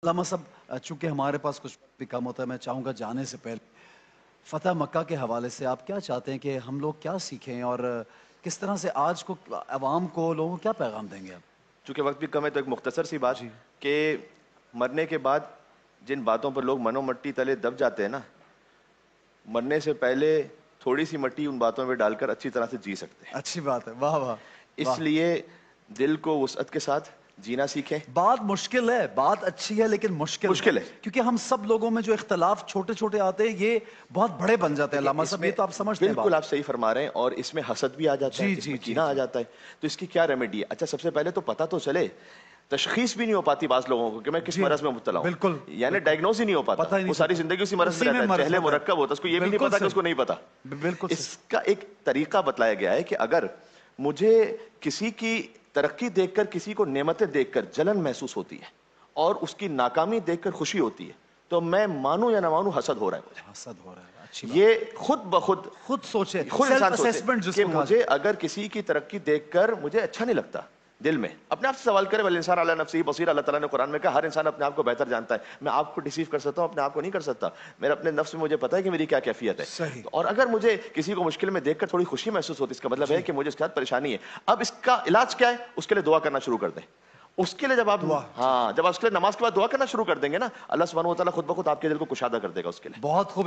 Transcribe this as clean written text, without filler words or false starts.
علامہ صاحب چونکہ ہمارے پاس کچھ بھی کم ہوتا ہے، میں چاہوں گا جانے سے پہلے فتح مکہ کے حوالے سے آپ کیا چاہتے ہیں کہ ہم لوگ کیا سیکھیں اور کس طرح سے آج کو عوام کو لوگوں کو کیا پیغام دیں گے آپ؟ چونکہ وقت بھی کم ہے تو ایک مختصر سی بات جی کہ مرنے کے بعد جن باتوں پر لوگ منو مٹی تلے دب جاتے ہیں نا، مرنے سے پہلے تھوڑی سی مٹی ان باتوں میں ڈال کر اچھی طرح سے جی سکتے ہیں. اچھی بات ہے، واہ واہ اس واہ. لیے دل کو وسعت کے ساتھ جینا سیکھیں. بات مشکل ہے، بات اچھی ہے لیکن مشکل ہے مشکل ہے کیونکہ ہم سب لوگوں میں جو اختلاف چھوٹے چھوٹے آتے ہیں یہ بہت بڑے بن جاتے ہیں. دیکھیں علامہ اس صاحب میں یہ تو آپ سمجھتے ہیں بالکل بات. آپ صحیح فرما رہے ہیں، اور اس میں حسد بھی آ جاتا ہے، جی اس جی میں جی کینہ آ جی جاتا ہے. تو اس کی کیا ریمیڈی ہے؟ اچھا سب سے پہلے تو پتہ تو چلے، تشخیص بھی نہیں ہو پاتی بعض لوگوں کو کہ میں کس جی مرض میں مبتلا ہوں، بالکل یعنی بالکل ڈائگنوز ہی نہیں ہو پاتا. پتہ ہی نہیں وہ ساری چلتا، زندگی اسی مرض میں اسی رہتا ہے، مرض جہل ہوتا مرکب ہوتا ہے، اس کو یہ بھی نہیں بالکل پتا کہ اس کو صحیح، نہیں پتا. بالکل اس صحیح. کا ایک طریقہ بتلایا گیا ہے کہ اگر مجھے کسی کی ترقی دیکھ کر، کسی کو نعمتیں دیکھ کر جلن محسوس ہوتی ہے اور اس کی ناکامی دیکھ کر خوشی ہوتی ہے، تو میں مانوں یا نہ مانوں حسد ہو رہا ہے مجھے. حسد ہو رہا ہے، اچھی بات. یہ خود بخود خود سوچے، خود سیلف انسان سوچے اسیسمنٹ جس کہ کو کہا مجھے جائے. اگر کسی کی ترقی دیکھ کر مجھے اچھا نہیں لگتا، دل میں اپنے آپ سے سوال کرے، والانسان علی نفسہ بصیر. اللہ تعالیٰ نے قرآن میں کہا ہر انسان اپنے آپ کو بہتر جانتا ہے. میں آپ کو ڈیسیو کر سکتا ہوں، اپنے آپ کو نہیں کر سکتا. میرے اپنے نفس میں مجھے پتا ہے کہ میری کیا کیفیت ہے. صحیح. اور اگر مجھے کسی کو مشکل میں دیکھ کر تھوڑی خوشی محسوس ہوتی، اس کا مطلب ہے جی کہ مجھے اس کے ساتھ پریشانی ہے. اب اس کا علاج کیا ہے؟ اس کے لیے دعا کرنا شروع کر دیں. اس کے لیے جب آپ دعا، ٹھیک ہے. جب آپ اس کے لیے نماز کے بعد دعا کرنا شروع کر دیں گے نا، اللہ سبحانہ و تعالیٰ خود بخود آپ کے دل کو کشادہ کر دے گا اس کے لیے. بہت خوب.